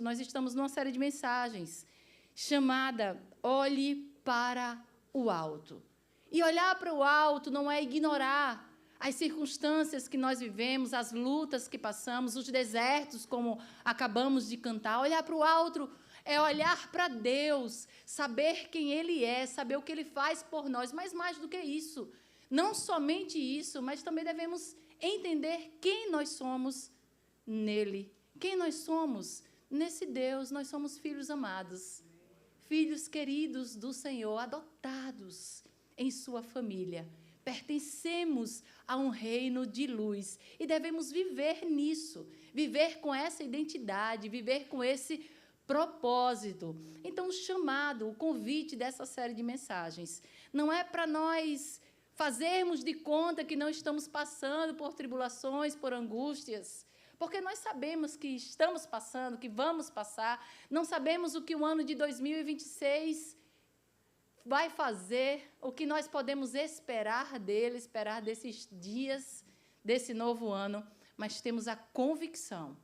Nós estamos numa série de mensagens chamada Olhe para o Alto. E olhar para o alto não é ignorar as circunstâncias que nós vivemos, as lutas que passamos, os desertos, como acabamos de cantar. Olhar para o alto é olhar para Deus, saber quem Ele é, saber o que Ele faz por nós, mas mais do que isso, não somente isso, mas também devemos entender quem nós somos nele, quem nós somos nesse Deus. Nós somos filhos amados, filhos queridos do Senhor, adotados em sua família. Pertencemos a um reino de luz e devemos viver nisso, viver com essa identidade, viver com esse propósito. Então, o chamado, o convite dessa série de mensagens não é para nós fazermos de conta que não estamos passando por tribulações, por angústias, porque nós sabemos que estamos passando, que vamos passar, não sabemos o que o ano de 2026 vai fazer, o que nós podemos esperar dele, esperar desses dias, desse novo ano, mas temos a convicção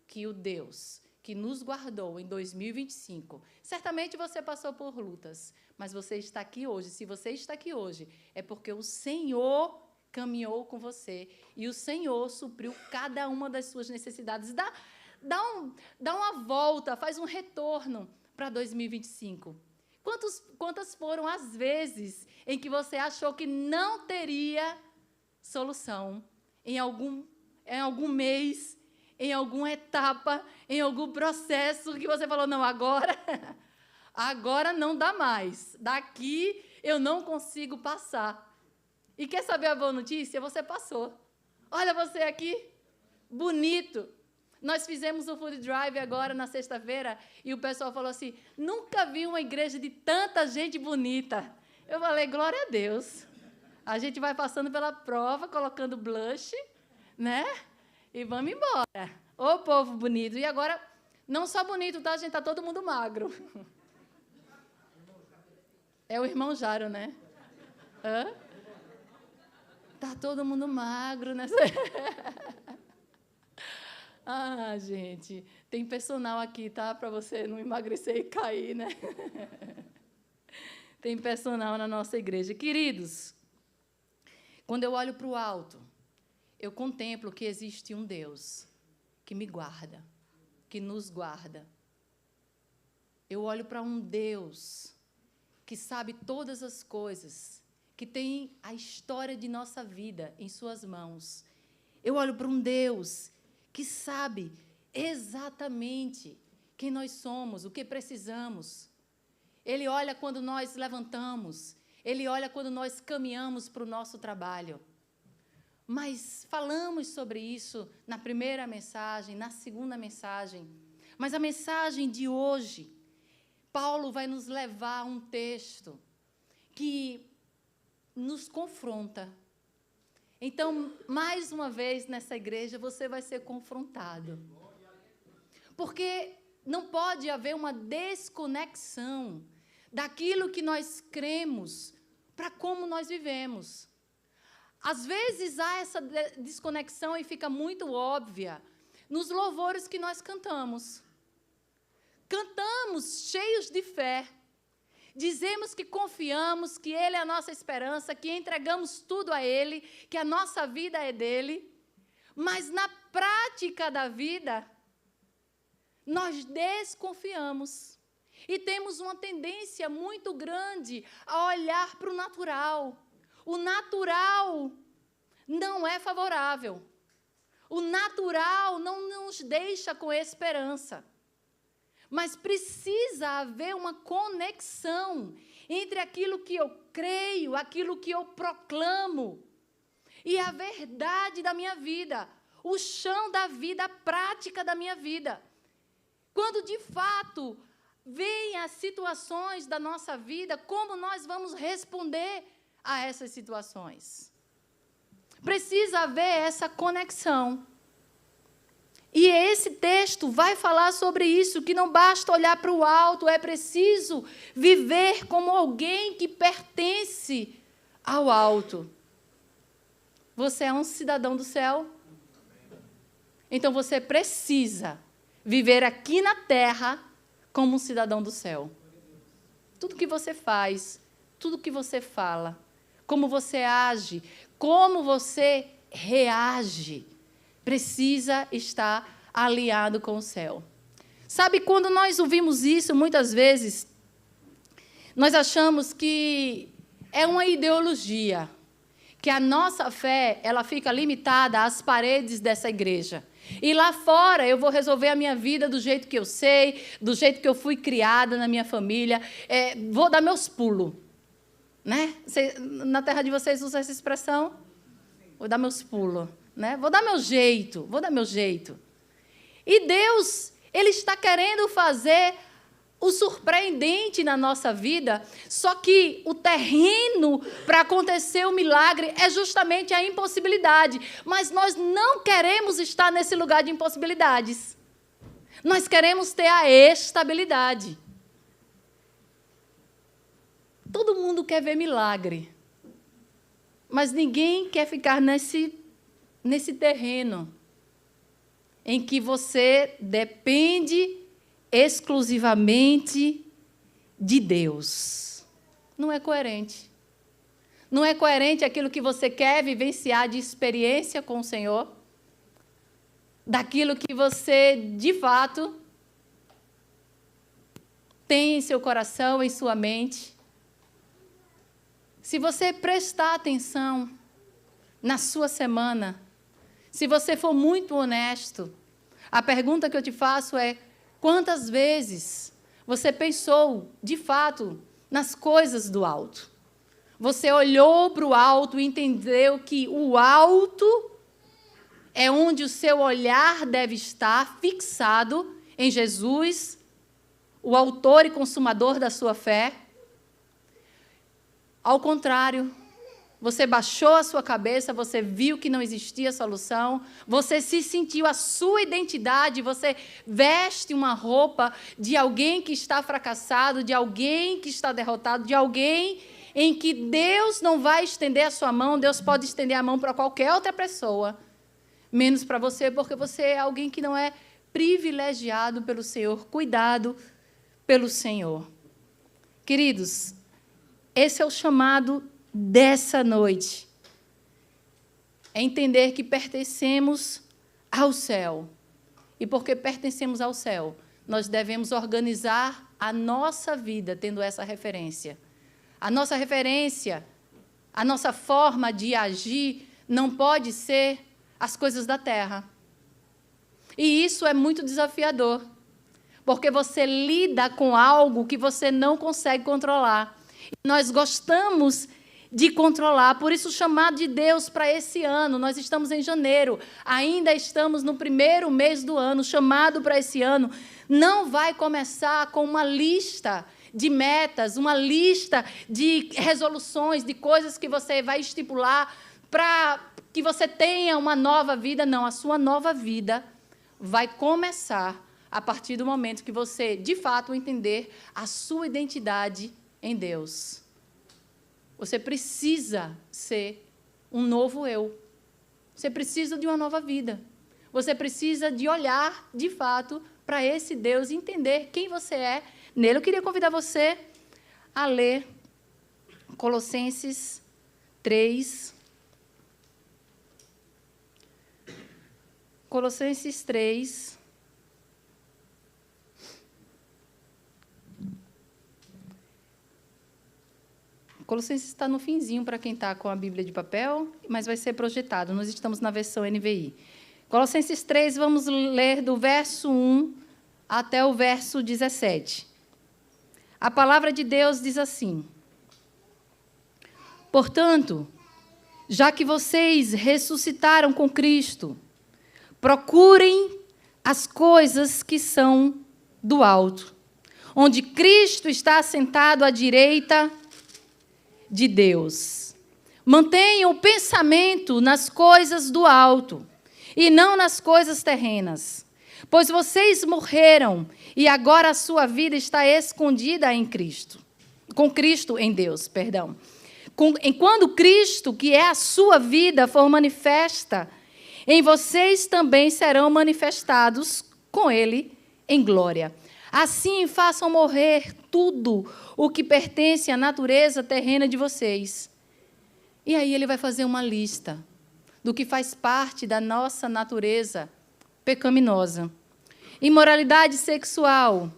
que o Deus que nos guardou em 2025, certamente você passou por lutas, mas você está aqui hoje. Se você está aqui hoje, é porque o Senhor caminhou com você e o Senhor supriu cada uma das suas necessidades. Dá uma volta, faz um retorno para 2025. Quantas foram as vezes em que você achou que não teria solução em algum mês, em alguma etapa, em algum processo, que você falou, não, agora não dá mais, daqui eu não consigo passar. E quer saber a boa notícia? Você passou. Olha você aqui, bonito. Nós fizemos o Food Drive agora na sexta-feira e o pessoal falou assim, nunca vi uma igreja de tanta gente bonita. Eu falei, glória a Deus. A gente vai passando pela prova, colocando blush, né? E vamos embora. Ô, povo bonito. E agora, não só bonito, tá? A gente está todo mundo magro. É o irmão Jaro, né? Hã? Tá todo mundo magro, né? Ah, gente, tem personal aqui, tá? Para você não emagrecer e cair, né? Tem personal na nossa igreja. Queridos, quando eu olho para o alto, eu contemplo que existe um Deus que me guarda, que nos guarda. Eu olho para um Deus que sabe todas as coisas, que tem a história de nossa vida em suas mãos. Eu olho para um Deus que sabe exatamente quem nós somos, o que precisamos. Ele olha quando nós levantamos, Ele olha quando nós caminhamos para o nosso trabalho. Mas falamos sobre isso na primeira mensagem, na segunda mensagem. Mas a mensagem de hoje, Paulo vai nos levar a um texto que nos confronta. Então, mais uma vez nessa igreja, você vai ser confrontado. Porque não pode haver uma desconexão daquilo que nós cremos para como nós vivemos. Às vezes há essa desconexão e fica muito óbvia nos louvores que nós cantamos. Cantamos cheios de fé. Dizemos que confiamos, que Ele é a nossa esperança, que entregamos tudo a Ele, que a nossa vida é dEle. Mas na prática da vida, nós desconfiamos. E temos uma tendência muito grande a olhar para o natural. O natural não é favorável. O natural não nos deixa com esperança. Mas precisa haver uma conexão entre aquilo que eu creio, aquilo que eu proclamo, e a verdade da minha vida, o chão da vida, a prática da minha vida. Quando, de fato, vêm as situações da nossa vida, como nós vamos responder a essas situações? Precisa haver essa conexão. E esse texto vai falar sobre isso, que não basta olhar para o alto, é preciso viver como alguém que pertence ao alto. Você é um cidadão do céu? Então, você precisa viver aqui na terra como um cidadão do céu. Tudo que você faz, tudo que você fala, como você age, como você reage, precisa estar alinhado com o céu. Sabe, quando nós ouvimos isso, muitas vezes, nós achamos que é uma ideologia, que a nossa fé ela fica limitada às paredes dessa igreja. E lá fora eu vou resolver a minha vida do jeito que eu sei, do jeito que eu fui criada na minha família, vou dar meus pulos. Né? Na terra de vocês usa essa expressão? Vou dar meus pulos. Né? Vou dar meu jeito. E Deus, Ele está querendo fazer o surpreendente na nossa vida, só que o terreno para acontecer o milagre é justamente a impossibilidade. Mas nós não queremos estar nesse lugar de impossibilidades. Nós queremos ter a estabilidade. Todo mundo quer ver milagre, mas ninguém quer ficar nesse terreno em que você depende exclusivamente de Deus. Não é coerente. Não é coerente aquilo que você quer vivenciar de experiência com o Senhor, daquilo que você, de fato, tem em seu coração, em sua mente. Se você prestar atenção na sua semana, se você for muito honesto, a pergunta que eu te faço é: quantas vezes você pensou, de fato, nas coisas do alto? Você olhou para o alto e entendeu que o alto é onde o seu olhar deve estar fixado em Jesus, o autor e consumador da sua fé? Ao contrário, você baixou a sua cabeça, você viu que não existia solução, você se sentiu a sua identidade, você veste uma roupa de alguém que está fracassado, de alguém que está derrotado, de alguém em que Deus não vai estender a sua mão, Deus pode estender a mão para qualquer outra pessoa, menos para você, porque você é alguém que não é privilegiado pelo Senhor, cuidado pelo Senhor. Queridos, esse é o chamado dessa noite. É entender que pertencemos ao céu. E porque pertencemos ao céu, nós devemos organizar a nossa vida tendo essa referência. A nossa referência, a nossa forma de agir não pode ser as coisas da terra. E isso é muito desafiador, porque você lida com algo que você não consegue controlar. Nós gostamos de controlar, por isso o chamado de Deus para esse ano, nós estamos em janeiro, ainda estamos no primeiro mês do ano, o chamado para esse ano não vai começar com uma lista de metas, uma lista de resoluções, de coisas que você vai estipular para que você tenha uma nova vida, não, a sua nova vida vai começar a partir do momento que você, de fato, entender a sua identidade em Deus. Você precisa ser um novo eu. Você precisa de uma nova vida. Você precisa de olhar, de fato, para esse Deus e entender quem você é nele. Eu queria convidar você a ler Colossenses 3. Colossenses 3. Colossenses está no finzinho para quem está com a Bíblia de papel, mas vai ser projetado. Nós estamos na versão NVI. Colossenses 3, vamos ler do verso 1 até o verso 17. A palavra de Deus diz assim: portanto, já que vocês ressuscitaram com Cristo, procurem as coisas que são do alto, onde Cristo está assentado à direita de Deus. Mantenham o pensamento nas coisas do alto e não nas coisas terrenas, pois vocês morreram e agora a sua vida está escondida em Cristo, com Cristo em Deus, perdão. Quando Cristo, que é a sua vida, for manifesta, em vocês também serão manifestados com Ele em glória. Assim façam morrer tudo o que pertence à natureza terrena de vocês. E aí ele vai fazer uma lista do que faz parte da nossa natureza pecaminosa. Imoralidade sexual,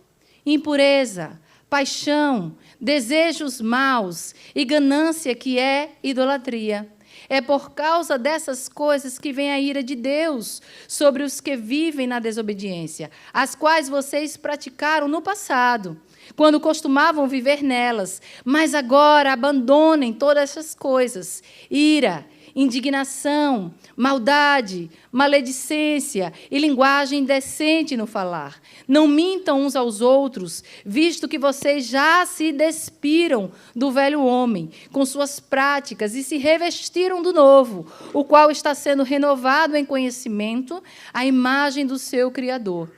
impureza, paixão, desejos maus e ganância, que é idolatria. É por causa dessas coisas que vem a ira de Deus sobre os que vivem na desobediência, as quais vocês praticaram no passado, quando costumavam viver nelas. Mas agora abandonem todas essas coisas: ira, indignação, maldade, maledicência e linguagem indecente no falar. Não mintam uns aos outros, visto que vocês já se despiram do velho homem com suas práticas e se revestiram do novo, o qual está sendo renovado em conhecimento, à imagem do seu Criador.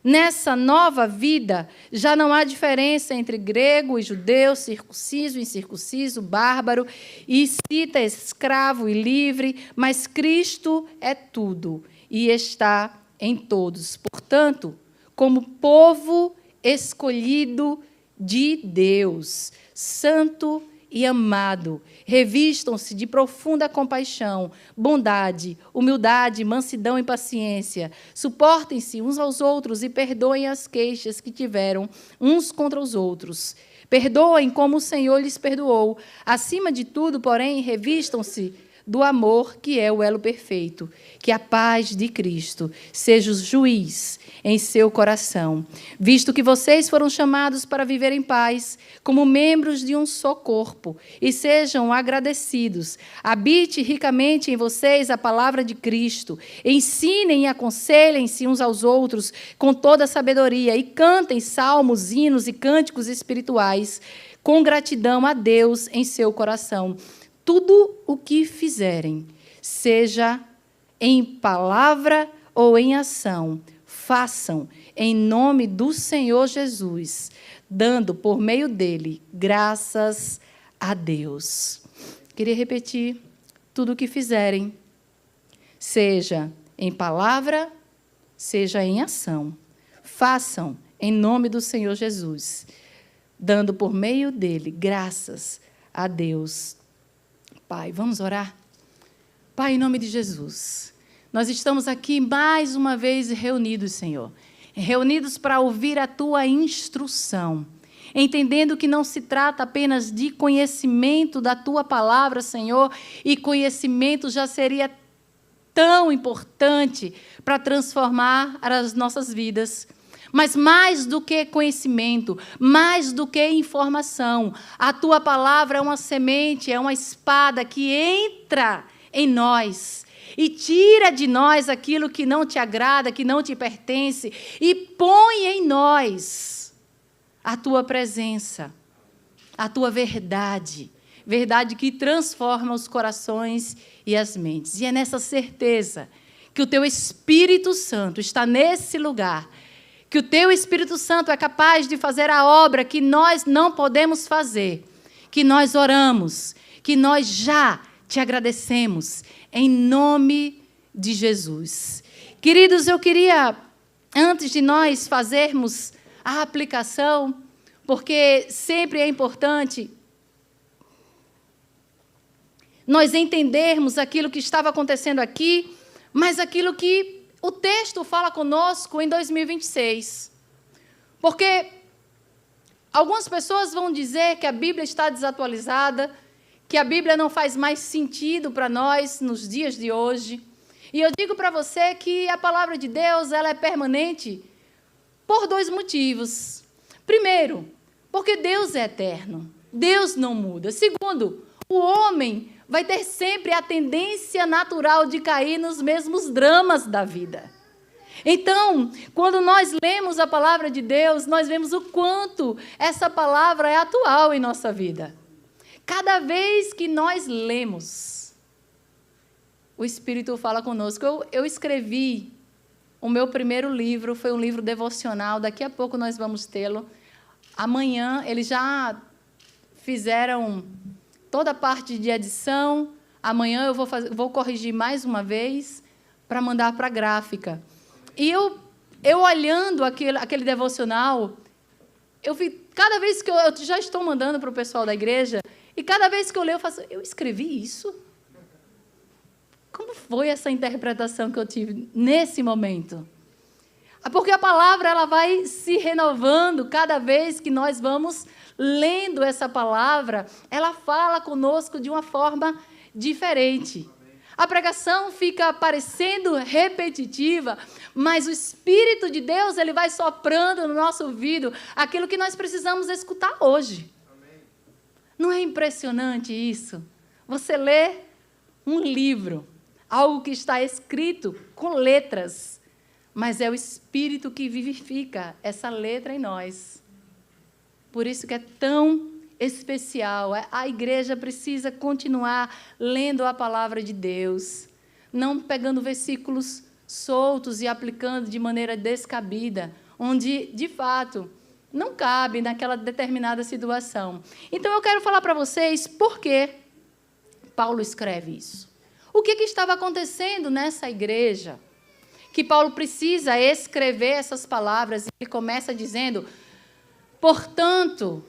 Nessa nova vida, já não há diferença entre grego e judeu, circunciso e incircunciso, bárbaro, escita, escravo e livre, mas Cristo é tudo e está em todos. Portanto, como povo escolhido de Deus, santo e amado, revistam-se de profunda compaixão, bondade, humildade, mansidão e paciência. Suportem-se uns aos outros e perdoem as queixas que tiveram uns contra os outros. Perdoem como o Senhor lhes perdoou. Acima de tudo, porém, revistam-se do amor, que é o elo perfeito. Que a paz de Cristo seja o juiz em seu coração, visto que vocês foram chamados para viver em paz, como membros de um só corpo, e sejam agradecidos. Habite ricamente em vocês a palavra de Cristo. Ensinem e aconselhem-se uns aos outros com toda a sabedoria, e cantem salmos, hinos e cânticos espirituais, com gratidão a Deus em seu coração. Tudo o que fizerem, seja em palavra ou em ação, façam em nome do Senhor Jesus, dando por meio dele graças a Deus. Queria repetir: tudo o que fizerem, seja em palavra, seja em ação, façam em nome do Senhor Jesus, dando por meio dele graças a Deus. Pai, vamos orar? Pai, em nome de Jesus, nós estamos aqui mais uma vez reunidos, Senhor, reunidos para ouvir a Tua instrução, entendendo que não se trata apenas de conhecimento da Tua palavra, Senhor, e conhecimento já seria tão importante para transformar as nossas vidas. Mas mais do que conhecimento, mais do que informação, a Tua palavra é uma semente, é uma espada que entra em nós e tira de nós aquilo que não te agrada, que não te pertence, e põe em nós a Tua presença, a Tua verdade, verdade que transforma os corações e as mentes. E é nessa certeza que o Teu Espírito Santo está nesse lugar, que o Teu Espírito Santo é capaz de fazer a obra que nós não podemos fazer, que nós oramos, que nós já Te agradecemos, em nome de Jesus. Queridos, eu queria, antes de nós fazermos a aplicação, porque sempre é importante nós entendermos aquilo que estava acontecendo aqui, mas aquilo que o texto fala conosco em 2026. Porque algumas pessoas vão dizer que a Bíblia está desatualizada, que a Bíblia não faz mais sentido para nós nos dias de hoje. E eu digo para você que a palavra de Deus ela é permanente por dois motivos. Primeiro, porque Deus é eterno. Deus não muda. Segundo, o homem vai ter sempre a tendência natural de cair nos mesmos dramas da vida. Então, quando nós lemos a palavra de Deus, nós vemos o quanto essa palavra é atual em nossa vida. Cada vez que nós lemos, o Espírito fala conosco. Eu escrevi o meu primeiro livro, foi um livro devocional, daqui a pouco nós vamos tê-lo. Amanhã, eles já fizeram toda a parte de edição. Amanhã eu vou corrigir mais uma vez para mandar para a gráfica. E eu eu olhando aquele devocional, cada vez que eu já estou mandando para o pessoal da igreja, e cada vez que eu leio, eu escrevi isso? Como foi essa interpretação que eu tive nesse momento? Porque a palavra ela vai se renovando cada vez que nós vamos lendo essa palavra, ela fala conosco de uma forma diferente. A pregação fica parecendo repetitiva, mas o Espírito de Deus ele vai soprando no nosso ouvido aquilo que nós precisamos escutar hoje. Não é impressionante isso? Você lê um livro, algo que está escrito com letras, mas é o Espírito que vivifica essa letra em nós. Por isso que é tão especial. A igreja precisa continuar lendo a palavra de Deus, não pegando versículos soltos e aplicando de maneira descabida, onde, de fato, não cabe naquela determinada situação. Então, eu quero falar para vocês por que Paulo escreve isso. O que estava acontecendo nessa igreja? Que Paulo precisa escrever essas palavras. Ele começa dizendo, portanto,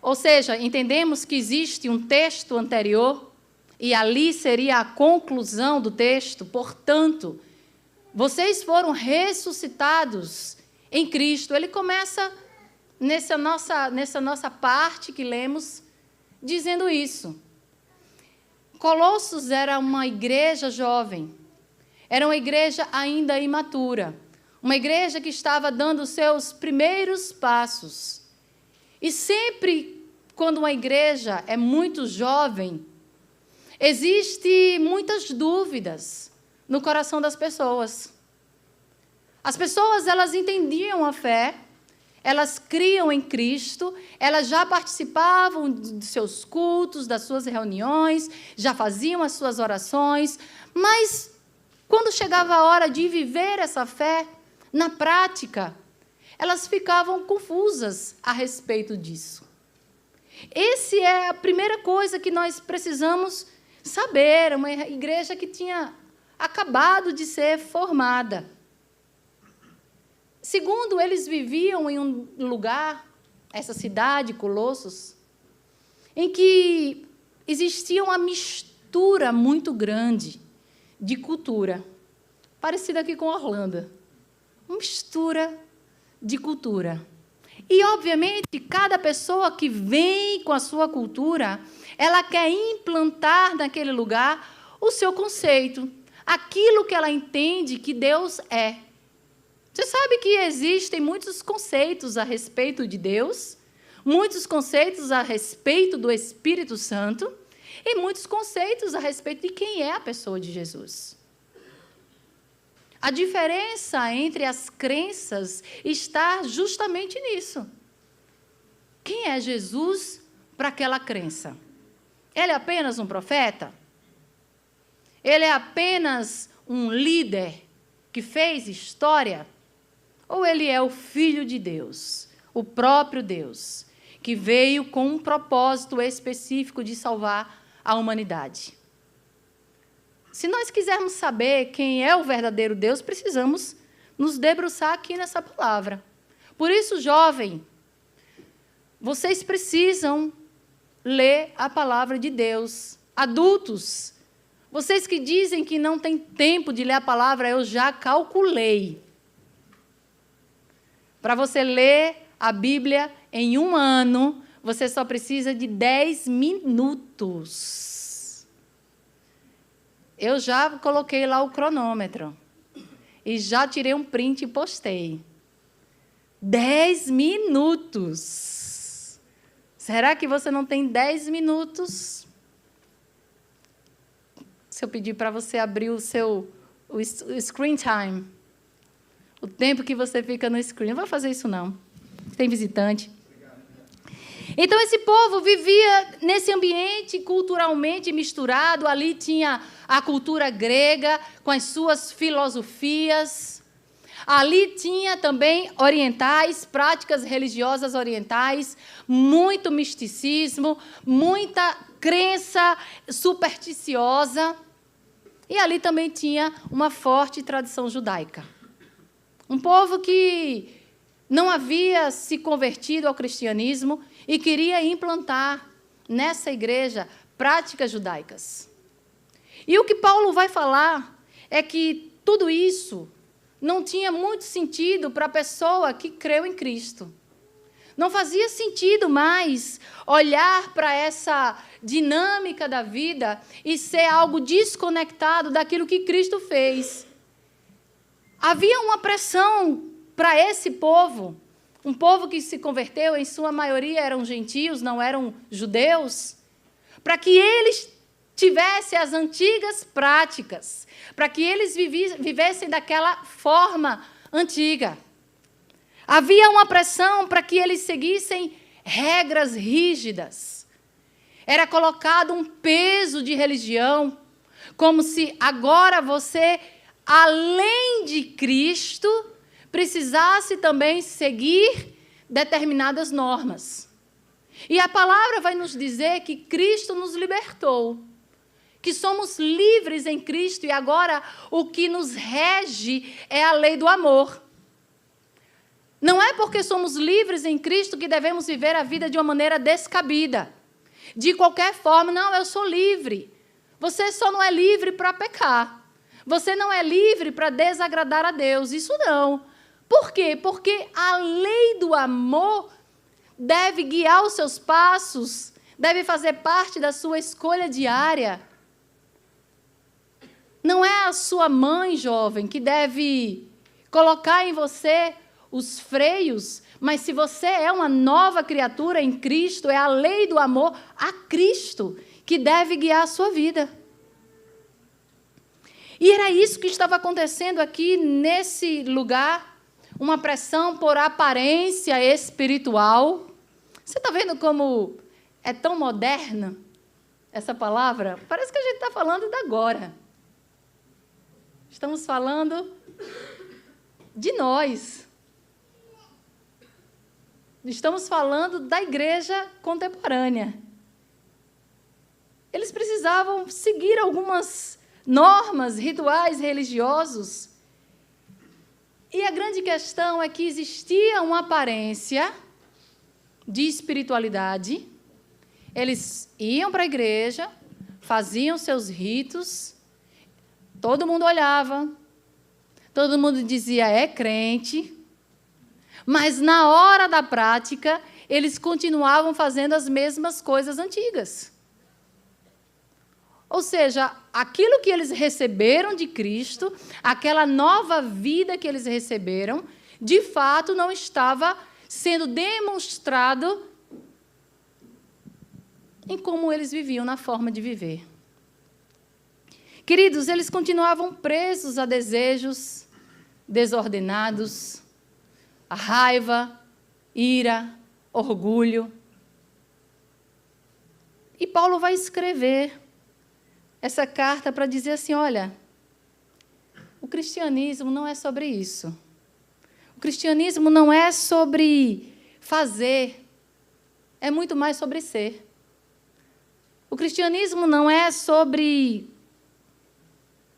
ou seja, entendemos que existe um texto anterior e ali seria a conclusão do texto. Portanto, vocês foram ressuscitados em Cristo. Ele começa nessa nossa parte que lemos dizendo isso. Colossos era uma igreja jovem. Era uma igreja ainda imatura. Uma igreja que estava dando os seus primeiros passos. E sempre, quando uma igreja é muito jovem, existem muitas dúvidas no coração das pessoas. As pessoas, elas entendiam a fé, elas criam em Cristo, elas já participavam dos seus cultos, das suas reuniões, já faziam as suas orações, mas quando chegava a hora de viver essa fé, na prática, elas ficavam confusas a respeito disso. Essa é a primeira coisa que nós precisamos saber, uma igreja que tinha acabado de ser formada. Segundo, eles viviam em um lugar, essa cidade, Colossos, em que existia uma mistura muito grande de cultura, parecida aqui com Orlando. Uma mistura de cultura. E, obviamente, cada pessoa que vem com a sua cultura, ela quer implantar naquele lugar o seu conceito, aquilo que ela entende que Deus é. Você sabe que existem muitos conceitos a respeito de Deus, muitos conceitos a respeito do Espírito Santo e muitos conceitos a respeito de quem é a pessoa de Jesus. A diferença entre as crenças está justamente nisso. Quem é Jesus para aquela crença? Ele é apenas um profeta? Ele é apenas um líder que fez história? Ou ele é o Filho de Deus, o próprio Deus, que veio com um propósito específico de salvar a humanidade? Se nós quisermos saber quem é o verdadeiro Deus, precisamos nos debruçar aqui nessa palavra. Por isso, jovem, vocês precisam ler a palavra de Deus. Adultos, vocês que dizem que não têm tempo de ler a palavra, eu já calculei. Para você ler a Bíblia em um ano, você só precisa de 10 minutos. Eu já coloquei lá o cronômetro. E já tirei um print e postei. 10 minutos. Será que você não tem 10 minutos? Se eu pedir para você abrir o screen time, o tempo que você fica no screen. Não vou fazer isso, não. Tem visitante. Então, esse povo vivia nesse ambiente culturalmente misturado. Ali tinha a cultura grega, com as suas filosofias. Ali tinha também orientais, práticas religiosas orientais, muito misticismo, muita crença supersticiosa. E ali também tinha uma forte tradição judaica. Um povo que não havia se convertido ao cristianismo e queria implantar nessa igreja práticas judaicas. E o que Paulo vai falar é que tudo isso não tinha muito sentido para a pessoa que creu em Cristo. Não fazia sentido mais olhar para essa dinâmica da vida e ser algo desconectado daquilo que Cristo fez. Havia uma pressão para esse povo, um povo que se converteu, em sua maioria eram gentios, não eram judeus, para que eles tivessem as antigas práticas, para que eles vivessem daquela forma antiga. Havia uma pressão para que eles seguissem regras rígidas. Era colocado um peso de religião, como se agora você, além de Cristo, precisasse também seguir determinadas normas. E a palavra vai nos dizer que Cristo nos libertou, que somos livres em Cristo e agora o que nos rege é a lei do amor. Não é porque somos livres em Cristo que devemos viver a vida de uma maneira descabida. De qualquer forma, não, eu sou livre. Você só não é livre para pecar. Você não é livre para desagradar a Deus. Isso não. Por quê? Porque a lei do amor deve guiar os seus passos, deve fazer parte da sua escolha diária. Não é a sua mãe, jovem, que deve colocar em você os freios, mas se você é uma nova criatura em Cristo, é a lei do amor a Cristo que deve guiar a sua vida. E era isso que estava acontecendo aqui nesse lugar, uma pressão por aparência espiritual. Você está vendo como é tão moderna essa palavra? Parece que a gente está falando da agora. Estamos falando de nós. Estamos falando da igreja contemporânea. Eles precisavam seguir algumas normas, rituais religiosos. E a grande questão é que existia uma aparência de espiritualidade. Eles iam para a igreja, faziam seus ritos, todo mundo olhava, todo mundo dizia, é crente, mas na hora da prática, eles continuavam fazendo as mesmas coisas antigas. Ou seja, aquilo que eles receberam de Cristo, aquela nova vida que eles receberam, de fato não estava sendo demonstrado em como eles viviam, na forma de viver. Queridos, eles continuavam presos a desejos desordenados, a raiva, ira, orgulho. E Paulo vai escrever essa carta para dizer assim, olha, o cristianismo não é sobre isso. O cristianismo não é sobre fazer, é muito mais sobre ser. O cristianismo não é sobre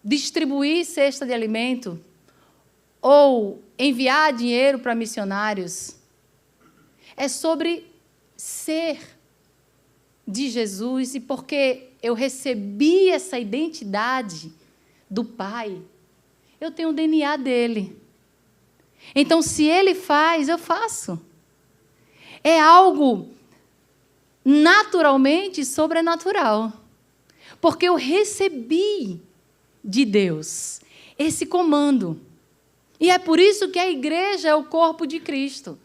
distribuir cesta de alimento ou enviar dinheiro para missionários. É sobre ser de Jesus, e porque eu recebi essa identidade do Pai, eu tenho o DNA dele. Então, se ele faz, eu faço. É algo naturalmente sobrenatural, porque eu recebi de Deus esse comando. E é por isso que a igreja é o corpo de Cristo.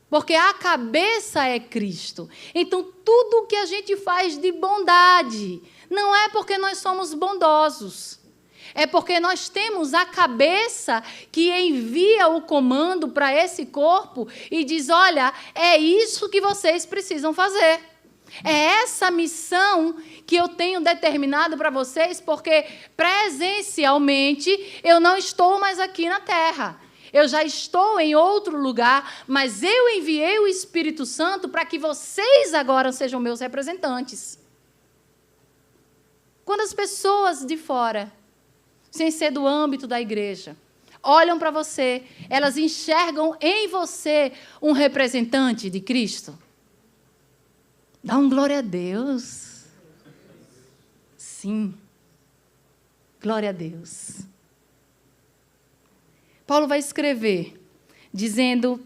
Porque a cabeça é Cristo. Então, tudo o que a gente faz de bondade, não é porque nós somos bondosos. É porque nós temos a cabeça que envia o comando para esse corpo e diz, olha, é isso que vocês precisam fazer. É essa missão que eu tenho determinado para vocês, porque presencialmente eu não estou mais aqui na terra. Eu já estou em outro lugar, mas eu enviei o Espírito Santo para que vocês agora sejam meus representantes. Quando as pessoas de fora, sem ser do âmbito da igreja, olham para você, elas enxergam em você um representante de Cristo? Dá um glória a Deus. Sim. Glória a Deus. Paulo vai escrever, dizendo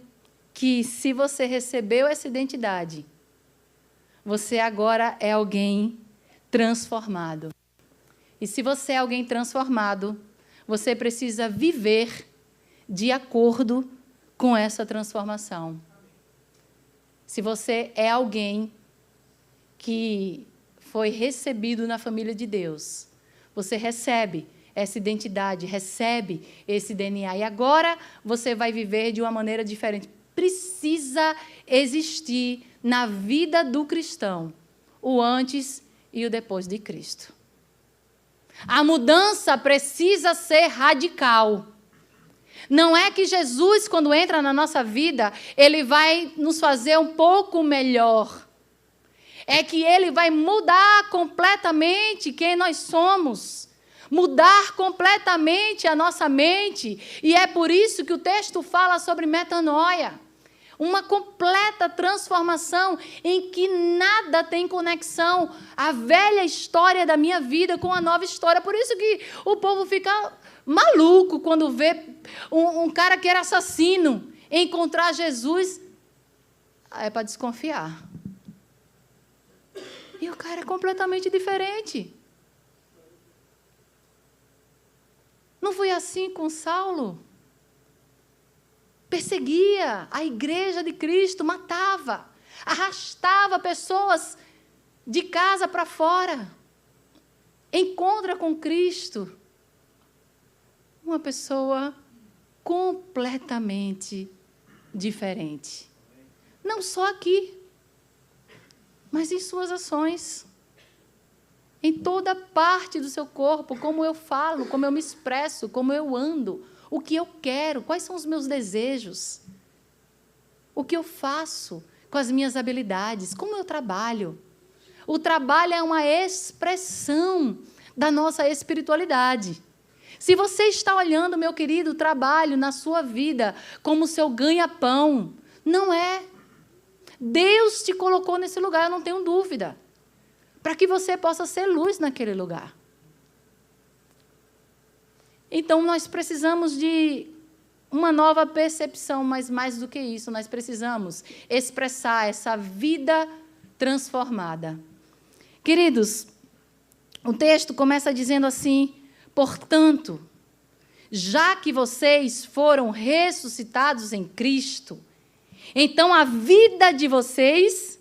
que se você recebeu essa identidade, você agora é alguém transformado. E se você é alguém transformado, você precisa viver de acordo com essa transformação. Se você é alguém que foi recebido na família de Deus, você recebe essa identidade, recebe esse DNA. E agora você vai viver de uma maneira diferente. Precisa existir na vida do cristão o antes e o depois de Cristo. A mudança precisa ser radical. Não é que Jesus, quando entra na nossa vida, ele vai nos fazer um pouco melhor. É que ele vai mudar completamente quem nós somos. Mudar completamente a nossa mente. E é por isso que o texto fala sobre metanoia. Uma completa transformação em que nada tem conexão. A velha história da minha vida com a nova história. Por isso que o povo fica maluco quando vê um cara que era assassino encontrar Jesus. É para desconfiar. E o cara é completamente diferente. Não foi assim com Saulo? Perseguia a igreja de Cristo, matava, arrastava pessoas de casa para fora. Encontra com Cristo uma pessoa completamente diferente. Não só aqui, mas em suas ações. Em toda parte do seu corpo, como eu falo, como eu me expresso, como eu ando, o que eu quero, quais são os meus desejos, o que eu faço com as minhas habilidades, como eu trabalho. O trabalho é uma expressão da nossa espiritualidade. Se você está olhando, meu querido, o trabalho na sua vida como seu ganha-pão, não é. Deus te colocou nesse lugar, eu não tenho dúvida, para que você possa ser luz naquele lugar. Então, nós precisamos de uma nova percepção, mas mais do que isso, nós precisamos expressar essa vida transformada. Queridos, o texto começa dizendo assim: portanto, já que vocês foram ressuscitados em Cristo, então a vida de vocês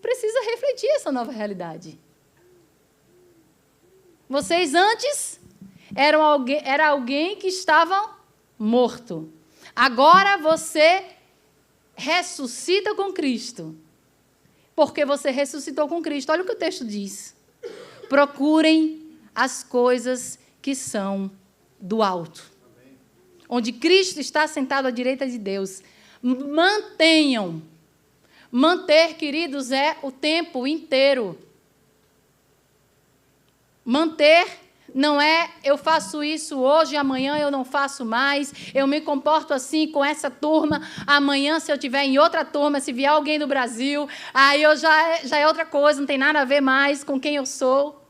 precisa refletir essa nova realidade. Vocês antes era alguém que estava morto. Agora você ressuscita com Cristo. Porque você ressuscitou com Cristo. Olha o que o texto diz. Procurem as coisas que são do alto. Onde Cristo está sentado à direita de Deus. Mantenham. Manter, queridos, é o tempo inteiro. Manter não é eu faço isso hoje, amanhã eu não faço mais, eu me comporto assim com essa turma, amanhã se eu estiver em outra turma, se vier alguém do Brasil, aí eu já é outra coisa, não tem nada a ver mais com quem eu sou.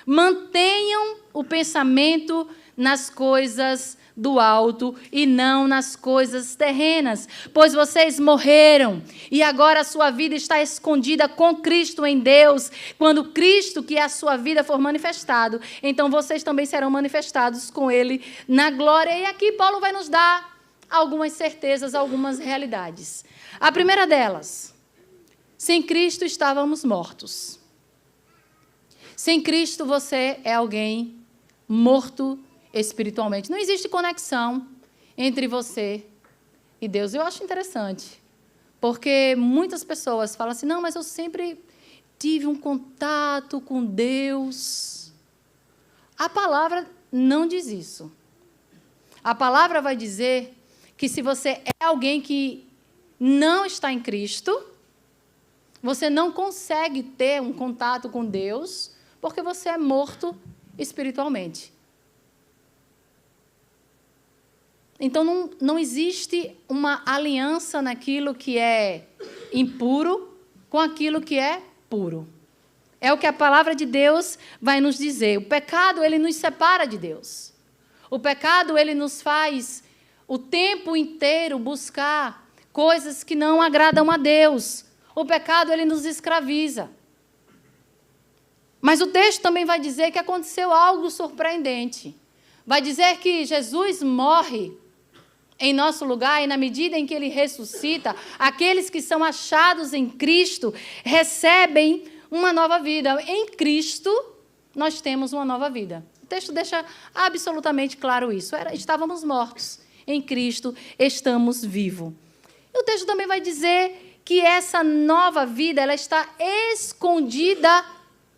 Mantenham o pensamento nas coisas do alto e não nas coisas terrenas, pois vocês morreram e agora a sua vida está escondida com Cristo em Deus. Quando Cristo, que é a sua vida, for manifestado, então vocês também serão manifestados com Ele na glória. E aqui Paulo vai nos dar algumas certezas, algumas realidades. A primeira delas: sem Cristo estávamos mortos. Sem Cristo você é alguém morto espiritualmente. Não existe conexão entre você e Deus. Eu acho interessante, porque muitas pessoas falam assim: não, mas eu sempre tive um contato com Deus. A palavra não diz isso. A palavra vai dizer que se você é alguém que não está em Cristo, você não consegue ter um contato com Deus, porque você é morto espiritualmente. Então, não existe uma aliança naquilo que é impuro com aquilo que é puro. É o que a palavra de Deus vai nos dizer. O pecado, ele nos separa de Deus. O pecado, ele nos faz o tempo inteiro buscar coisas que não agradam a Deus. O pecado, ele nos escraviza. Mas o texto também vai dizer que aconteceu algo surpreendente. Vai dizer que Jesus morre em nosso lugar, e na medida em que ele ressuscita, aqueles que são achados em Cristo recebem uma nova vida. Em Cristo, nós temos uma nova vida. O texto deixa absolutamente claro isso. Estávamos mortos. Em Cristo, estamos vivos. E o texto também vai dizer que essa nova vida ela está escondida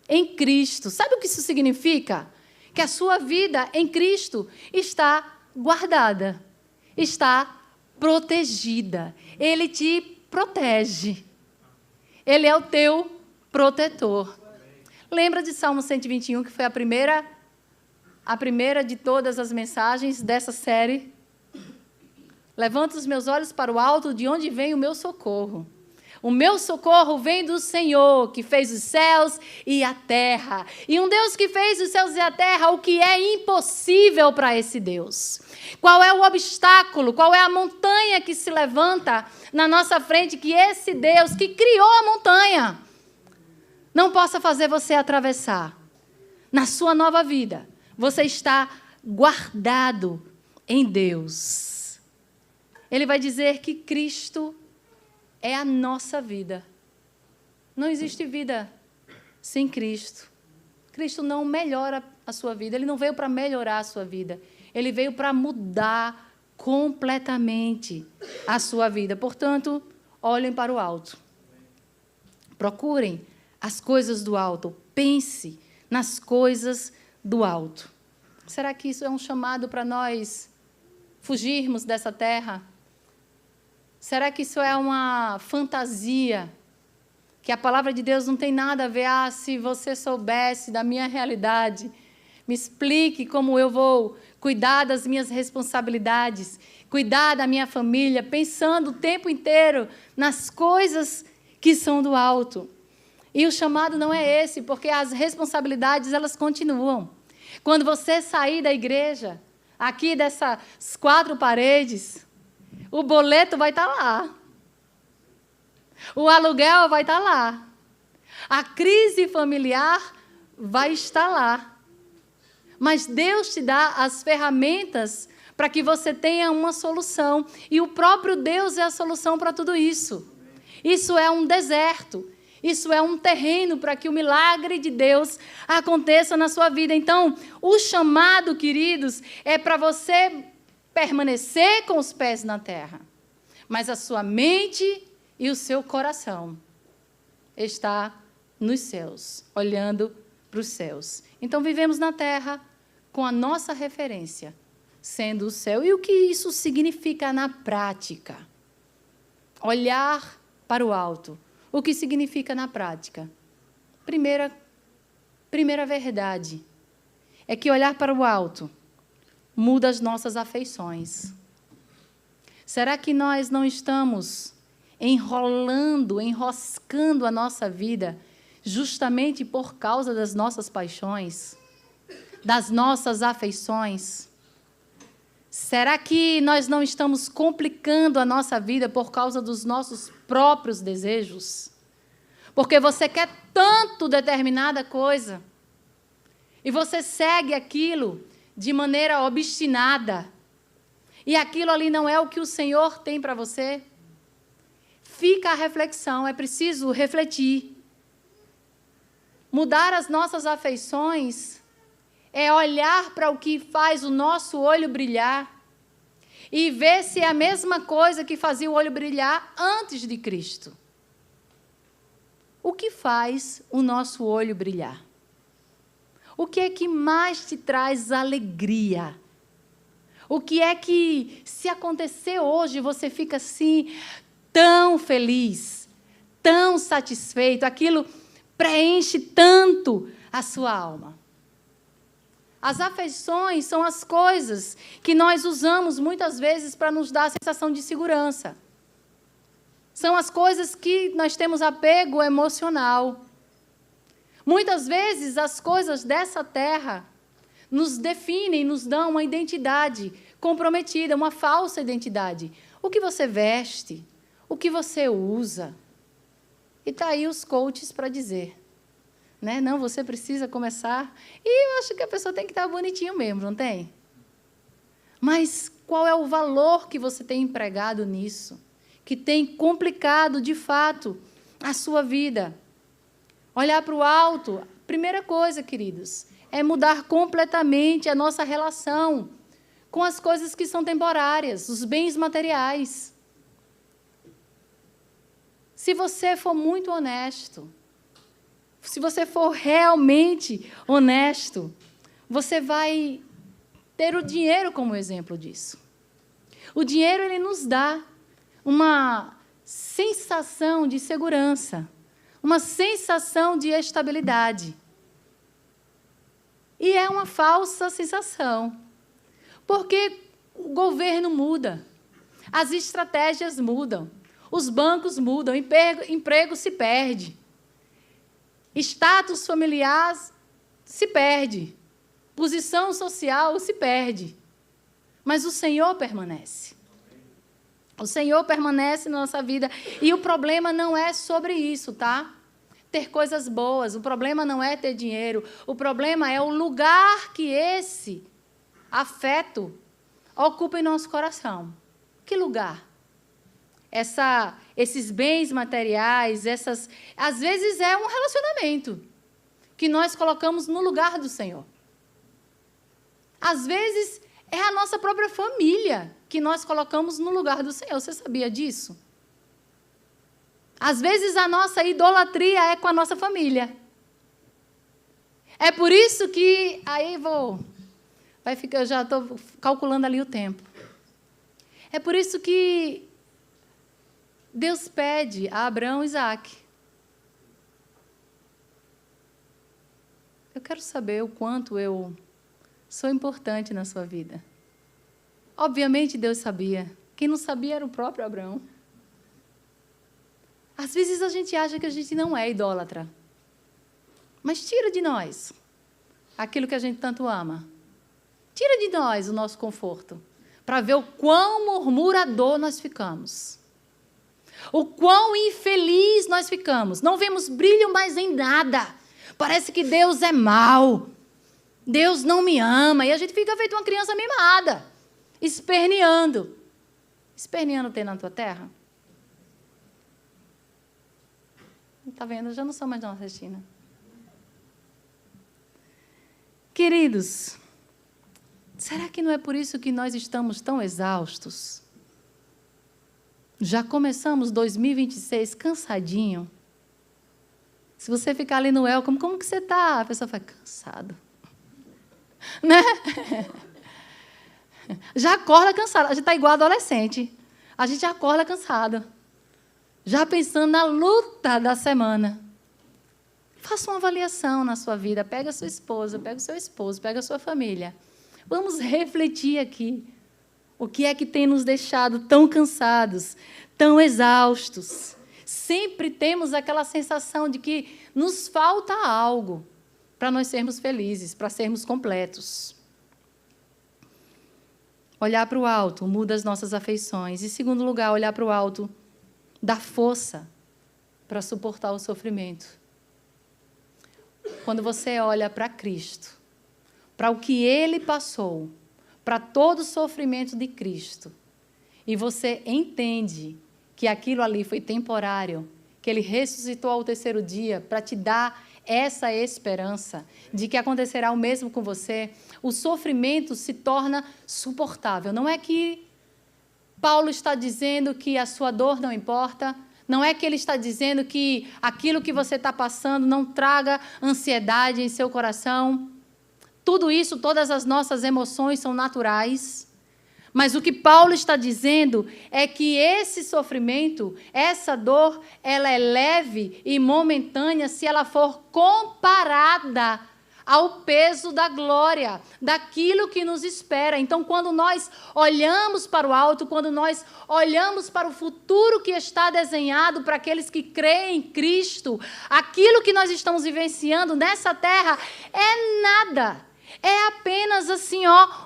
em Cristo. Sabe o que isso significa? Que a sua vida em Cristo está guardada, está protegida. Ele te protege. Ele é o teu protetor. Lembra de Salmo 121, que foi a primeira de todas as mensagens dessa série? Levanto os meus olhos para o alto, de onde vem o meu socorro. O meu socorro vem do Senhor, que fez os céus e a terra. E um Deus que fez os céus e a terra, o que é impossível para esse Deus? Qual é o obstáculo? Qual é a montanha que se levanta na nossa frente que esse Deus que criou a montanha não possa fazer você atravessar? Na sua nova vida, você está guardado em Deus. Ele vai dizer que Cristo é a nossa vida. Não existe vida sem Cristo. Cristo não melhora a sua vida. Ele não veio para melhorar a sua vida. Ele veio para mudar completamente a sua vida. Portanto, olhem para o alto. Procurem as coisas do alto. Pense nas coisas do alto. Será que isso é um chamado para nós fugirmos dessa terra? Será que isso é uma fantasia? Que a palavra de Deus não tem nada a ver? Se você soubesse da minha realidade, me explique como eu vou cuidar das minhas responsabilidades, cuidar da minha família, pensando o tempo inteiro nas coisas que são do alto. E o chamado não é esse, porque as responsabilidades, elas continuam. Quando você sair da igreja, aqui dessas 4 paredes, o boleto vai estar lá. O aluguel vai estar lá. A crise familiar vai estar lá. Mas Deus te dá as ferramentas para que você tenha uma solução. E o próprio Deus é a solução para tudo isso. Isso é um deserto. Isso é um terreno para que o milagre de Deus aconteça na sua vida. Então, o chamado, queridos, é para você permanecer com os pés na terra, mas a sua mente e o seu coração está nos céus, olhando para os céus. Então, vivemos na terra com a nossa referência, sendo o céu. E o que isso significa na prática? Olhar para o alto. O que significa na prática? Primeira verdade é que olhar para o alto muda as nossas afeições. Será que nós não estamos enroscando a nossa vida justamente por causa das nossas paixões, das nossas afeições? Será que nós não estamos complicando a nossa vida por causa dos nossos próprios desejos? Porque você quer tanto determinada coisa e você segue aquilo de maneira obstinada, e aquilo ali não é o que o Senhor tem para você? Fica a reflexão, é preciso refletir. Mudar as nossas afeições é olhar para o que faz o nosso olho brilhar e ver se é a mesma coisa que fazia o olho brilhar antes de Cristo. O que faz o nosso olho brilhar? O que é que mais te traz alegria? O que é que, se acontecer hoje, você fica assim, tão feliz, tão satisfeito, aquilo preenche tanto a sua alma? As afeições são as coisas que nós usamos muitas vezes para nos dar a sensação de segurança. São as coisas que nós temos apego emocional. Muitas vezes as coisas dessa terra nos definem, nos dão uma identidade comprometida, uma falsa identidade. O que você veste, o que você usa. E está aí os coaches para dizer. Né? Não, você precisa começar. E eu acho que a pessoa tem que estar bonitinho mesmo, não tem? Mas qual é o valor que você tem empregado nisso? Que tem complicado, de fato, a sua vida. Olhar para o alto, primeira coisa, queridos, é mudar completamente a nossa relação com as coisas que são temporárias, os bens materiais. Se você for muito honesto, se você for realmente honesto, você vai ter o dinheiro como exemplo disso. O dinheiro, ele nos dá uma sensação de segurança, uma sensação de estabilidade. E é uma falsa sensação, porque o governo muda, as estratégias mudam, os bancos mudam, emprego se perde, status familiar se perde, posição social se perde, mas o Senhor permanece. O Senhor permanece na nossa vida. E o problema não é sobre isso, tá? Ter coisas boas. O problema não é ter dinheiro. O problema é o lugar que esse afeto ocupa em nosso coração. Que lugar? Esses bens materiais, às vezes é um relacionamento que nós colocamos no lugar do Senhor. Às vezes é a nossa própria família que nós colocamos no lugar do Senhor. Você sabia disso? Às vezes a nossa idolatria é com a nossa família. É por isso que... eu já estou calculando ali o tempo. É por isso que Deus pede a Abraão e Isaac. Eu quero saber o quanto eu sou importante na sua vida. Obviamente, Deus sabia. Quem não sabia era o próprio Abraão. Às vezes, a gente acha que a gente não é idólatra. Mas tira de nós aquilo que a gente tanto ama. Tira de nós o nosso conforto, para ver o quão murmurador nós ficamos. O quão infeliz nós ficamos. Não vemos brilho mais em nada. Parece que Deus é mau. Deus não me ama. E a gente fica feito uma criança mimada. Esperneando. Esperneando tem na tua terra? Está vendo? Eu já não sou mais nordestina. Queridos, será que não é por isso que nós estamos tão exaustos? Já começamos 2026 cansadinho. Se você ficar ali no welcome, como que você está? A pessoa fala, cansado. Né? Já acorda cansado. A gente está igual adolescente. A gente já acorda cansado. Já pensando na luta da semana. Faça uma avaliação na sua vida. Pega a sua esposa, pega o seu esposo, pega a sua família. Vamos refletir aqui. O que é que tem nos deixado tão cansados, tão exaustos? Sempre temos aquela sensação de que nos falta algo para nós sermos felizes, para sermos completos. Olhar para o alto muda as nossas afeições. Em segundo lugar, olhar para o alto dá força para suportar o sofrimento. Quando você olha para Cristo, para o que Ele passou, para todo o sofrimento de Cristo, e você entende que aquilo ali foi temporário, que Ele ressuscitou ao terceiro dia para te dar essa esperança de que acontecerá o mesmo com você, o sofrimento se torna suportável. Não é que Paulo está dizendo que a sua dor não importa, não é que ele está dizendo que aquilo que você está passando não traga ansiedade em seu coração. Tudo isso, todas as nossas emoções são naturais. Mas o que Paulo está dizendo é que esse sofrimento, essa dor, ela é leve e momentânea se ela for comparada ao peso da glória, daquilo que nos espera. Então, quando nós olhamos para o alto, quando nós olhamos para o futuro que está desenhado para aqueles que creem em Cristo, aquilo que nós estamos vivenciando nessa terra é nada. É apenas assim,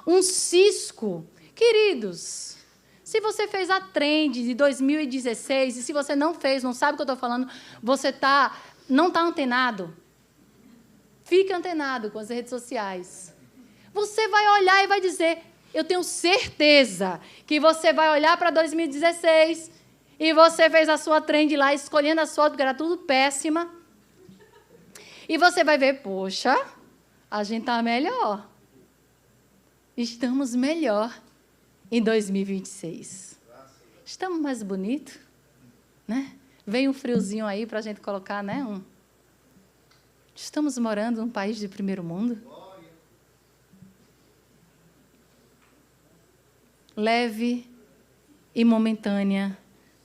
um cisco. Queridos, se você fez a trend de 2016, e se você não fez, não sabe o que eu estou falando, você não está antenado. Fique antenado com as redes sociais. Você vai olhar e vai dizer, eu tenho certeza que você vai olhar para 2016 e você fez a sua trend lá, escolhendo a sua, porque era tudo péssima. E você vai ver, poxa, a gente está melhor. Estamos melhor em 2026. Estamos mais bonitos, né? Vem um friozinho aí para a gente colocar, né? Estamos morando num país de primeiro mundo. Leve e momentânea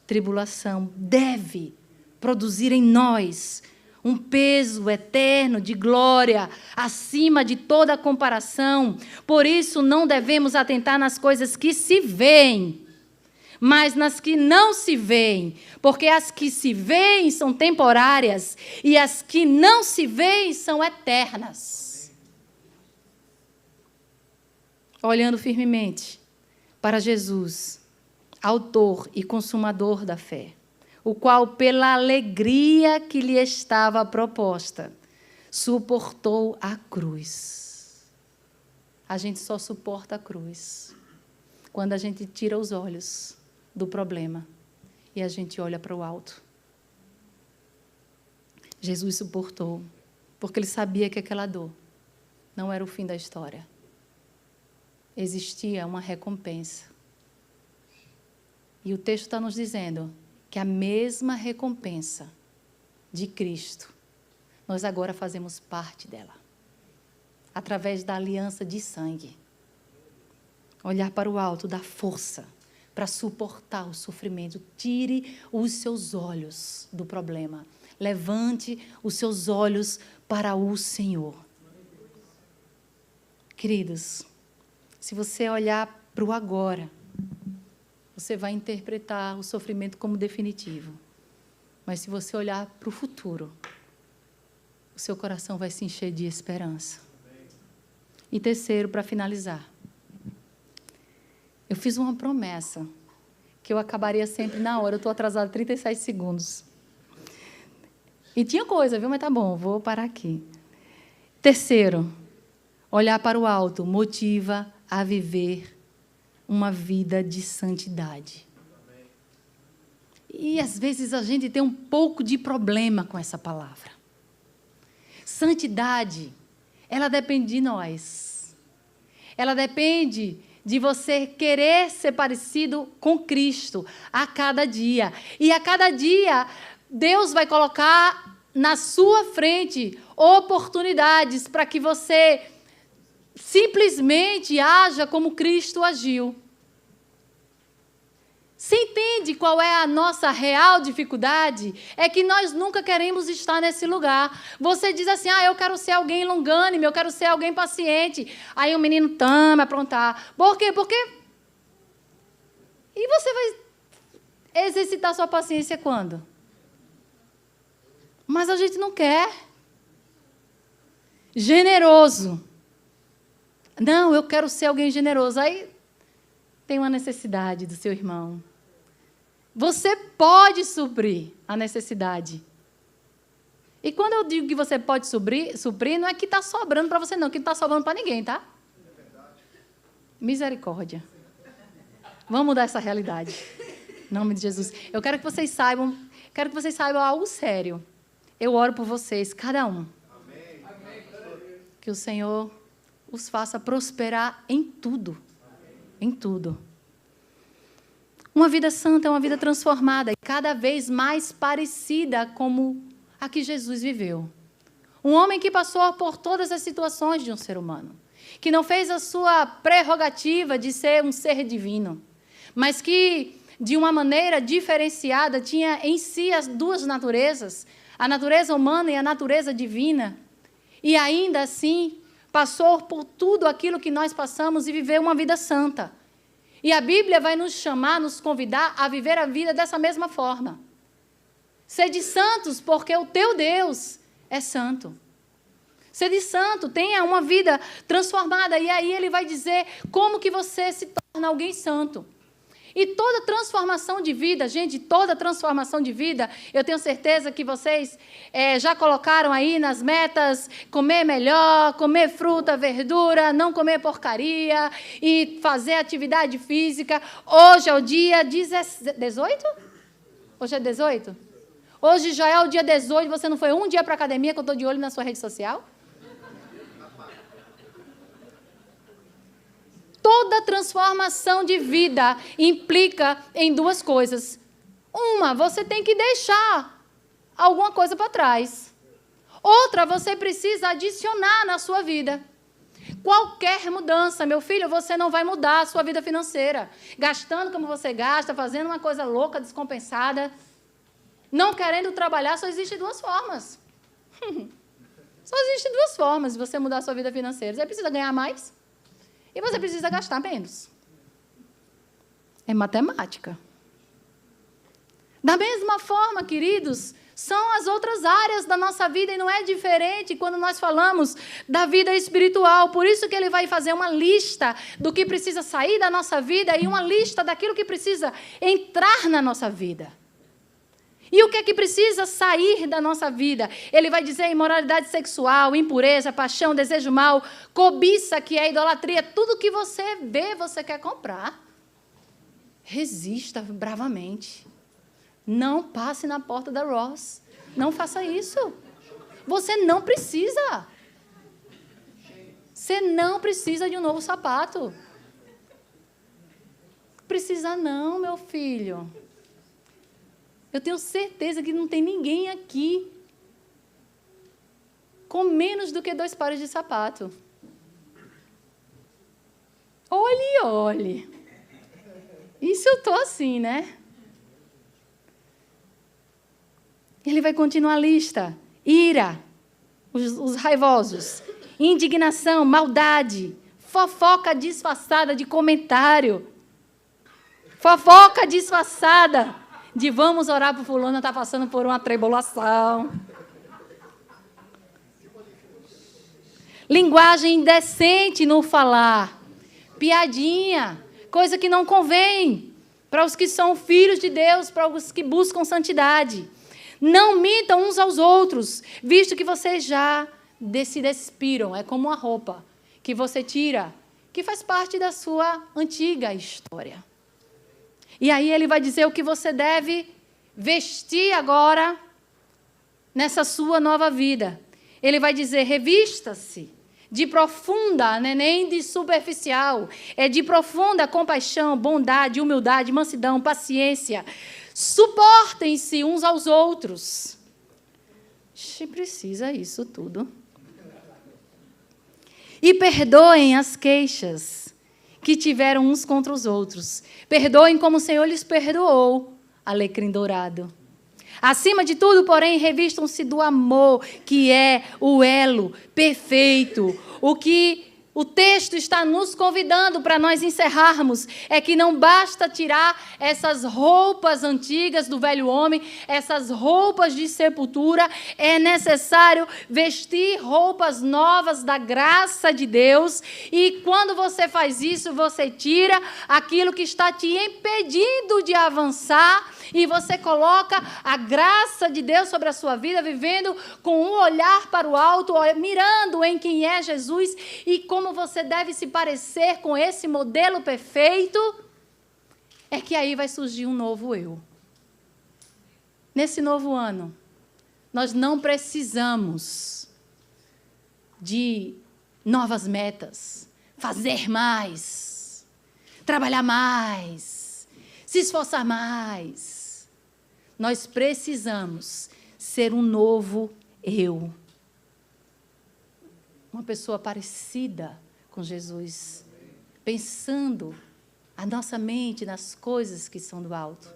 tribulação deve produzir em nós um peso eterno de glória, acima de toda comparação. Por isso, não devemos atentar nas coisas que se veem, mas nas que não se veem, porque as que se veem são temporárias e as que não se veem são eternas. Olhando firmemente para Jesus, autor e consumador da fé, o qual, pela alegria que lhe estava proposta, suportou a cruz. A gente só suporta a cruz quando a gente tira os olhos do problema e a gente olha para o alto. Jesus suportou, porque ele sabia que aquela dor não era o fim da história. Existia uma recompensa. E o texto está nos dizendo que a mesma recompensa de Cristo, nós agora fazemos parte dela, através da aliança de sangue. Olhar para o alto dá força para suportar o sofrimento. Tire os seus olhos do problema. Levante os seus olhos para o Senhor. Queridos, se você olhar para o agora, você vai interpretar o sofrimento como definitivo. Mas se você olhar para o futuro, o seu coração vai se encher de esperança. E terceiro, para finalizar, eu fiz uma promessa que eu acabaria sempre na hora. Eu estou atrasada 37 segundos. E tinha coisa, viu? Mas tá bom, vou parar aqui. Terceiro, olhar para o alto motiva a viver uma vida de santidade. E, às vezes, a gente tem um pouco de problema com essa palavra. Santidade, ela depende de nós. Ela depende de você querer ser parecido com Cristo a cada dia. E a cada dia, Deus vai colocar na sua frente oportunidades para que você simplesmente haja como Cristo agiu. Você entende qual é a nossa real dificuldade? É que nós nunca queremos estar nesse lugar. Você diz assim, eu quero ser alguém longânime, eu quero ser alguém paciente. Aí o menino tama aprontar. Por quê? Porque... E você vai exercitar sua paciência quando? Mas a gente não quer. Generoso. Não, eu quero ser alguém generoso. Aí tem uma necessidade do seu irmão. Você pode suprir a necessidade. E quando eu digo que você pode suprir não é que está sobrando para você, não, que não está sobrando para ninguém, tá? Misericórdia. Vamos mudar essa realidade. Em nome de Jesus. Eu quero que vocês saibam algo sério. Eu oro por vocês, cada um. Que o Senhor os faça prosperar em tudo. Em tudo. Uma vida santa é uma vida transformada e cada vez mais parecida como a que Jesus viveu. Um homem que passou por todas as situações de um ser humano, que não fez a sua prerrogativa de ser um ser divino, mas que, de uma maneira diferenciada, tinha em si as duas naturezas, a natureza humana e a natureza divina, e ainda assim passou por tudo aquilo que nós passamos e viveu uma vida santa. E a Bíblia vai nos chamar, nos convidar a viver a vida dessa mesma forma. Sede santos, porque o teu Deus é santo. Sede santo, tenha uma vida transformada. E aí ele vai dizer como que você se torna alguém santo. E toda transformação de vida, gente, toda transformação de vida, eu tenho certeza que vocês já colocaram aí nas metas, comer melhor, comer fruta, verdura, não comer porcaria e fazer atividade física. Hoje é o dia 18? Hoje é 18? Hoje já é o dia 18, você não foi um dia para a academia, que eu estou de olho na sua rede social? Toda transformação de vida implica em duas coisas. Uma, você tem que deixar alguma coisa para trás. Outra, você precisa adicionar na sua vida. Qualquer mudança, meu filho, você não vai mudar a sua vida financeira. Gastando como você gasta, fazendo uma coisa louca, descompensada, não querendo trabalhar, só existem duas formas. Só existem duas formas de você mudar a sua vida financeira. Você precisa ganhar mais. E você precisa gastar menos. É matemática. Da mesma forma, queridos, são as outras áreas da nossa vida e não é diferente quando nós falamos da vida espiritual. Por isso que ele vai fazer uma lista do que precisa sair da nossa vida e uma lista daquilo que precisa entrar na nossa vida. E o que é que precisa sair da nossa vida? Ele vai dizer imoralidade sexual, impureza, paixão, desejo mau, cobiça, que é idolatria. Tudo que você vê, você quer comprar. Resista bravamente. Não passe na porta da Ross. Não faça isso. Você não precisa. Você não precisa de um novo sapato. Precisa não, meu filho. Eu tenho certeza que não tem ninguém aqui com menos do que 2 pares de sapato. Olhe, olhe. Isso eu estou assim, né? Ele vai continuar a lista. Ira, os raivosos. Indignação, maldade. Fofoca disfarçada de comentário. Fofoca disfarçada de vamos orar para o fulano, está passando por uma tribulação. Linguagem indecente no falar. Piadinha, coisa que não convém para os que são filhos de Deus, para os que buscam santidade. Não mintam uns aos outros, visto que vocês já se despiram. É como uma roupa que você tira, que faz parte da sua antiga história. E aí ele vai dizer o que você deve vestir agora nessa sua nova vida. Ele vai dizer, revista-se de profunda, não é nem de superficial, é de profunda compaixão, bondade, humildade, mansidão, paciência. Suportem-se uns aos outros. Precisa isso tudo. E perdoem as queixas que tiveram uns contra os outros. Perdoem como o Senhor lhes perdoou, alecrim dourado. Acima de tudo, porém, revistam-se do amor, que é o elo perfeito. O que o texto está nos convidando para nós encerrarmos é que não basta tirar essas roupas antigas do velho homem, essas roupas de sepultura, é necessário vestir roupas novas da graça de Deus, e quando você faz isso, você tira aquilo que está te impedindo de avançar, e você coloca a graça de Deus sobre a sua vida, vivendo com um olhar para o alto, mirando em quem é Jesus e como você deve se parecer com esse modelo perfeito, é que aí vai surgir um novo eu. Nesse novo ano, nós não precisamos de novas metas, fazer mais, trabalhar mais, se esforçar mais. Nós precisamos ser um novo eu. Uma pessoa parecida com Jesus, pensando a nossa mente nas coisas que são do alto.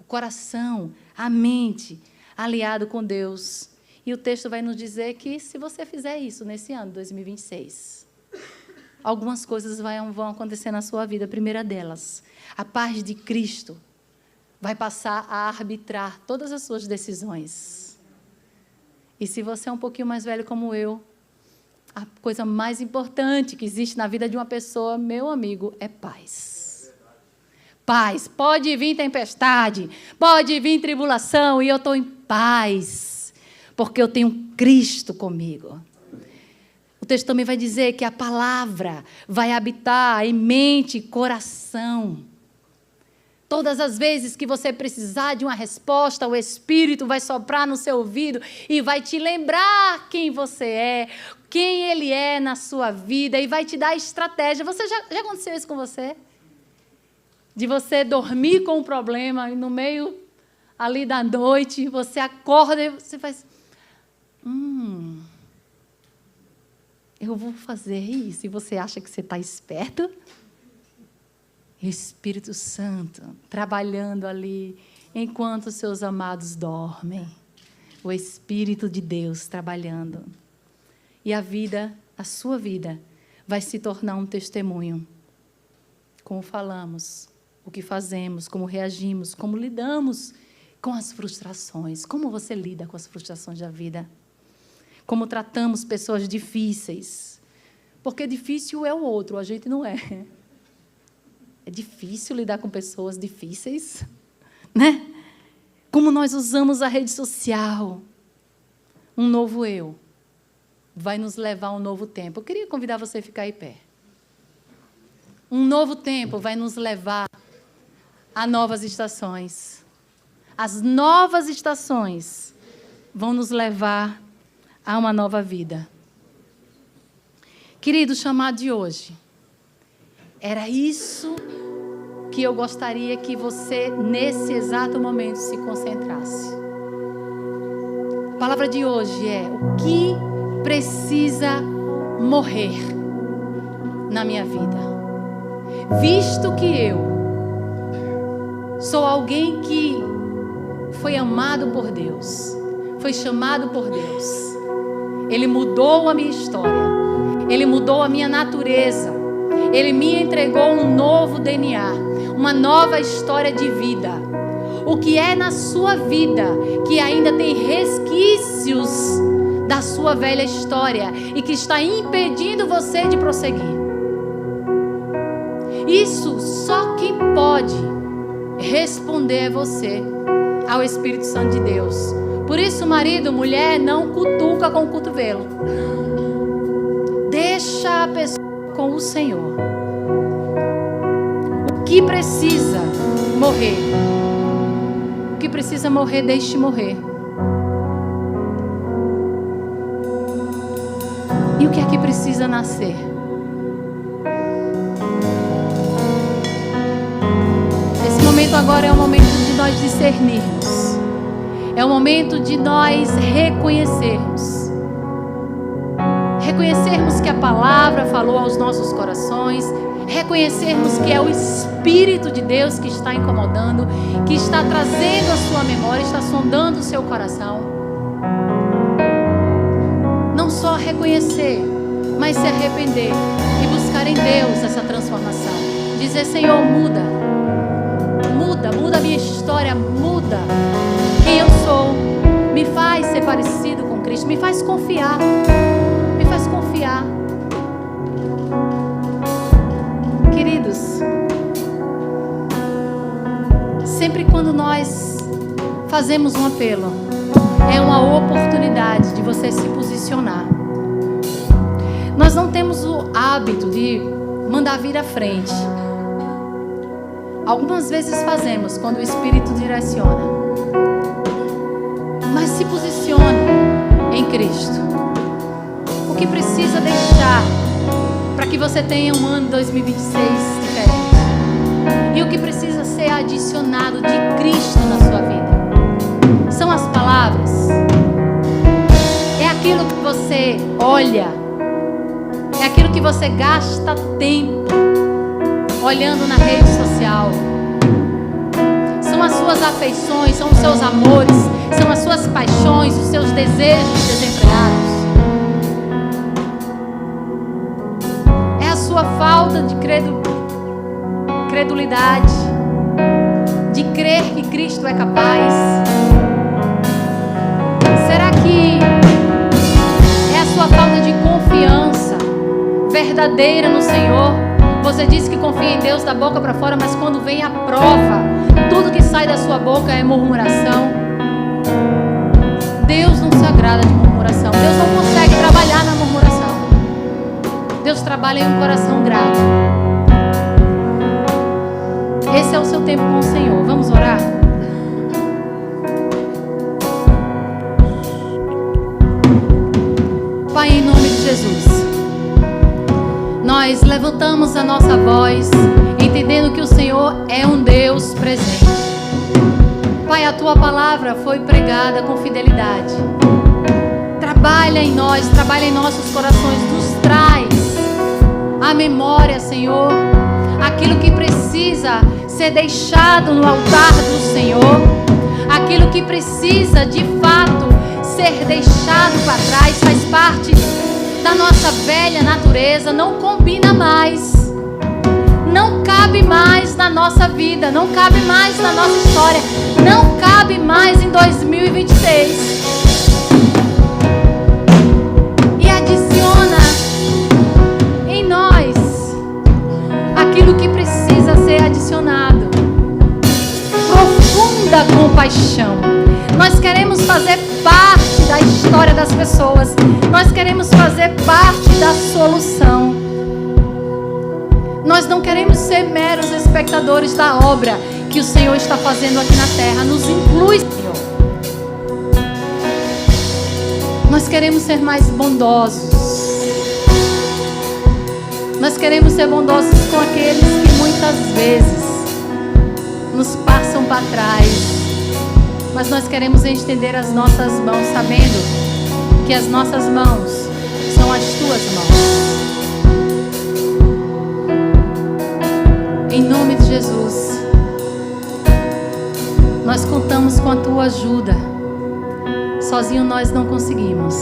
O coração, a mente, aliado com Deus. E o texto vai nos dizer que, se você fizer isso nesse ano, 2026, algumas coisas vão acontecer na sua vida. A primeira delas, a paz de Cristo vai passar a arbitrar todas as suas decisões. E se você é um pouquinho mais velho como eu, a coisa mais importante que existe na vida de uma pessoa, meu amigo, é paz. Paz. Pode vir tempestade, pode vir tribulação, e eu estou em paz, porque eu tenho Cristo comigo. O texto também vai dizer que a palavra vai habitar em mente e coração. Todas as vezes que você precisar de uma resposta, o Espírito vai soprar no seu ouvido e vai te lembrar quem você é, quem Ele é na sua vida, e vai te dar estratégia. Já aconteceu isso com você? De você dormir com um problema e no meio ali da noite, você acorda e você faz... eu vou fazer isso. E você acha que você está esperto? E o Espírito Santo trabalhando ali, enquanto os seus amados dormem. O Espírito de Deus trabalhando. E a sua vida, vai se tornar um testemunho. Como falamos, o que fazemos, como reagimos, como lidamos com as frustrações. Como você lida com as frustrações da vida? Como tratamos pessoas difíceis? Porque difícil é o outro, a gente não é. É difícil lidar com pessoas difíceis, né? Como nós usamos a rede social. Um novo eu vai nos levar a um novo tempo. Eu queria convidar você a ficar em pé. Um novo tempo vai nos levar a novas estações. As novas estações vão nos levar a uma nova vida. Querido, o chamado de hoje era isso que eu gostaria que você, nesse exato momento, se concentrasse. A palavra de hoje é: o que precisa morrer na minha vida? Visto que eu sou alguém que foi amado por Deus, foi chamado por Deus, Ele mudou a minha história, Ele mudou a minha natureza, Ele me entregou um novo DNA, uma nova história de vida. O que é na sua vida que ainda tem resquícios da sua velha história e que está impedindo você de prosseguir? Isso só quem pode responder é você, ao Espírito Santo de Deus. Por isso, marido, mulher, não cutuca com o cotovelo. Deixa a pessoa com o Senhor. O que precisa morrer? O que precisa morrer, deixe morrer. E o que é que precisa nascer? Esse momento agora é o momento de nós discernirmos. É o momento de nós reconhecermos. Reconhecermos que a palavra falou aos nossos corações. Reconhecermos que é o Espírito de Deus que está incomodando, que está trazendo a sua memória, está sondando o seu coração. Não só reconhecer, mas se arrepender e buscar em Deus essa transformação. Dizer: Senhor, muda a minha história, muda quem eu sou, me faz ser parecido com Cristo, me faz confiar. Queridos, sempre quando nós fazemos um apelo, é uma oportunidade de você se posicionar. Nós não temos o hábito de mandar vir à frente. Algumas vezes fazemos quando o Espírito direciona. Mas se posicione em Cristo. O que precisa deixar para que você tenha um ano 2026 diferente? E o que precisa ser adicionado de Cristo na sua vida? São as palavras. É aquilo que você olha. É aquilo que você gasta tempo olhando na rede social. São São as suas afeições, são os seus amores, são as suas paixões, os seus desejos desenfreados. É a sua falta de credulidade, de crer que Cristo é capaz. Será que é a sua falta de confiança verdadeira no Senhor? Você diz que confia em Deus da boca para fora, mas quando vem a prova, tudo que sai da sua boca é murmuração. Deus não se agrada de murmuração. Deus não consegue trabalhar na murmuração. Deus trabalha em um coração grato. Esse é o seu tempo com o Senhor. Vamos orar? Pai, em nome de Jesus, nós levantamos a nossa voz, entendendo que o Senhor é um Deus presente. Pai, a Tua palavra foi pregada com fidelidade. Trabalha em nós, trabalha em nossos corações, nos traz a memória, Senhor, aquilo que precisa ser deixado no altar do Senhor, aquilo que precisa de fato ser deixado para trás, faz parte da nossa velha natureza, não combina mais, não cabe mais na nossa vida, não cabe mais na nossa história, não cabe mais em 2026. E adiciona em nós aquilo que precisa ser adicionado. Profunda compaixão. Nós queremos fazer parte da história das pessoas. Nós queremos fazer parte da solução. Nós não queremos ser meros espectadores da obra que o Senhor está fazendo aqui na terra. Nos inclui, Senhor. Nós queremos ser mais bondosos. Nós queremos ser bondosos com aqueles que muitas vezes nos passam para trás. Mas nós queremos estender as nossas mãos, sabendo que as nossas mãos são as Tuas mãos. Em nome de Jesus, nós contamos com a Tua ajuda. Sozinho nós não conseguimos.